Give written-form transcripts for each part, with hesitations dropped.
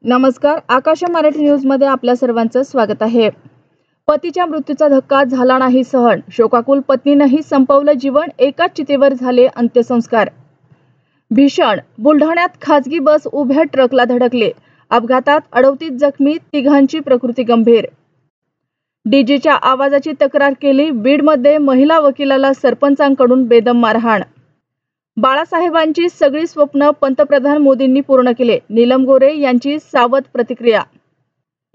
नमस्कार, आकाश मराठी न्यूज मध्ये आपल्या सर्वांचं स्वागत आहे। पतीच्या मृत्यूचा धक्का झाला नाही सहन, शोकाकुल पत्नीनेही संपवलं जीवन, एकाच चितेवर झाले अंत्यसंस्कार। भीषण, बुलढाण्यात खासगी बस उभ्या ट्रकला धडकले, अपघातात 38 जखमी, तिघांची प्रकृती गंभीर। डीजेच्या आवाजाची तक्रार केली, बीडमध्ये महिला वकिलाला सरपंचांकडून बेदम मारहाण। बाळासाहेबांची सगळी स्वप्न पंतप्रधान मोदींनी पूर्ण केले, नीलम गोरे यांची सावध प्रतिक्रिया।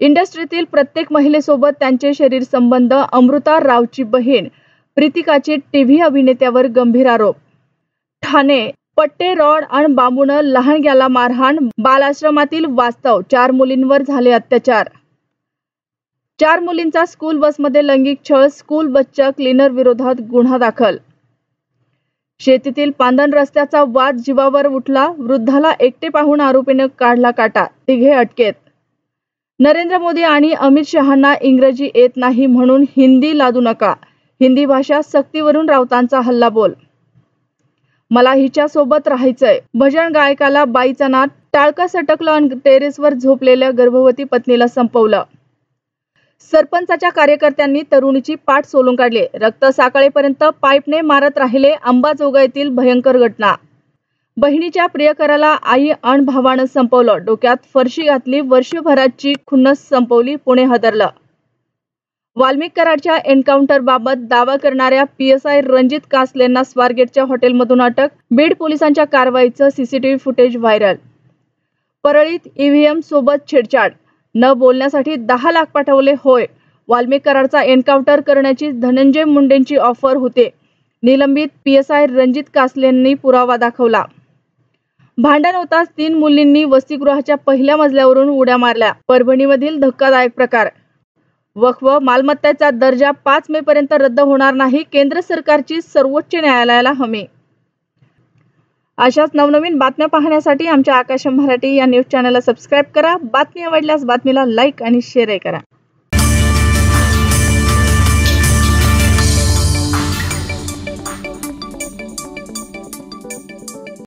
इंडस्ट्रीतील प्रत्येक महिलेसोबत त्यांचे शरीर संबंध, अमृता रावची बहीण प्रीतिकाचे टीव्ही अभिनेत्यावर गंभीर आरोप। ठाणे, पट्टे, रॉड आणि बांबूनं लहानग्याला मारहाण, बालाश्रमातील वास्तव, 4 मुलींवर झाले अत्याचार। 4 मुलींचा स्कूल बसमध्ये लैंगिक छळ, स्कूल बसच्या क्लीनर विरोधात गुन्हा दाखल। शेतीतील पांदन रस्त्याचा वाद जीवावर उठला, वृद्धाला एकटे पाहून आरोपीने काढला काटा, तिघे अटकेत। नरेंद्र मोदी आणि अमित शहांना इंग्रजी येत नाही म्हणून हिंदी लादू नका, हिंदी भाषा सक्तीवरून राऊतांचा हल्लाबोल। मला हिच्यासोबत राहायचंय, भजन गायकाला बाईचा नाद, टाळकं सटकलं आणि टेरेसवर झोपलेल्या गर्भवती पत्नीला संपवलं। सरपंचाच्या कार्यकर्त्यांनी तरुणीची पाठ सोलून काढली, रक्त साकळेपर्यंत पाईपने मारत राहिले, अंबाजोगाईतील भयंकर घटना। बहिणीच्या प्रियकराला आई आणि भावानं संपवलं, डोक्यात फरशी घातली, वर्षभराची खुन्नस संपवली, पुणे हादरलं। वाल्मिक कराडच्या एन्काउंटरबाबत दावा करणाऱ्या PSI रणजित कासलेंना स्वारगेटच्या हॉटेलमधून अटक, बीड पोलिसांच्या कारवाईचं सीसीटीव्ही फुटेज व्हायरल। परळीत EVM सोबत छेडछाड, न बोलण्यासाठी 10 लाख पाठवले, होय, वाल्मिक कराडचा एन्काउंटर करण्याची धनंजय मुंडेंची ऑफर होते, निलंबित PSI रणजित कासलेंनी पुरावा दाखवला। भांडण होताच 3 मुलींनी वसतिगृहाच्या पहिल्या मजल्यावरून उड्या मारल्या, परभणीमधील धक्कादायक प्रकार। वक्फ मालमत्तेचा दर्जा 5 मे पर्यंत रद्द होणार नाही, केंद्र सरकारची सर्वोच्च न्यायालयाला हमी। अशाच नवनवीन बातम्या पाहण्यासाठी आमच्या आकाश मराठी या न्यूज चॅनलला सबस्क्राईब करा। बातमी आवडल्यास बातमीला लाईक आणि शेअर करा।